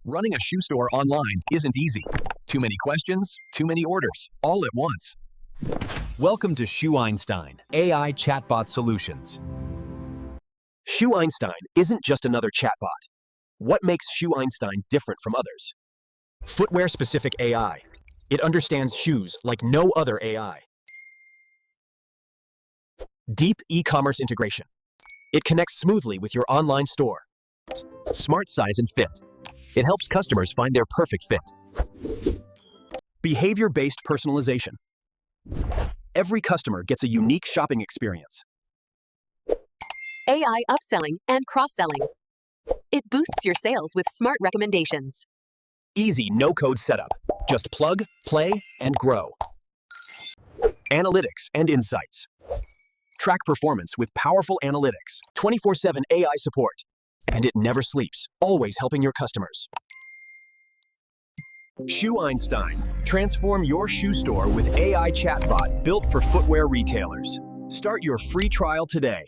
Running a shoe store online isn't easy. Too many questions, too many orders, all at once. Welcome to Shoe Einstein, AI Chatbot Solutions. Shoe Einstein isn't just another chatbot. What makes Shoe Einstein different from others? Footwear-specific AI. It understands shoes like no other AI. Deep e-commerce integration. It connects smoothly with your online store. Smart size and fit. It helps customers find their perfect fit. Behavior-based personalization. Every customer gets a unique shopping experience. AI upselling and cross-selling. It boosts your sales with smart recommendations. Easy no-code setup. Just plug, play, and grow. Analytics and insights. Track performance with powerful analytics, 24/7 AI support. And it never sleeps, always helping your customers. Shoe Einstein. Transform your shoe store with AI Chatbot built for footwear retailers. Start your free trial today.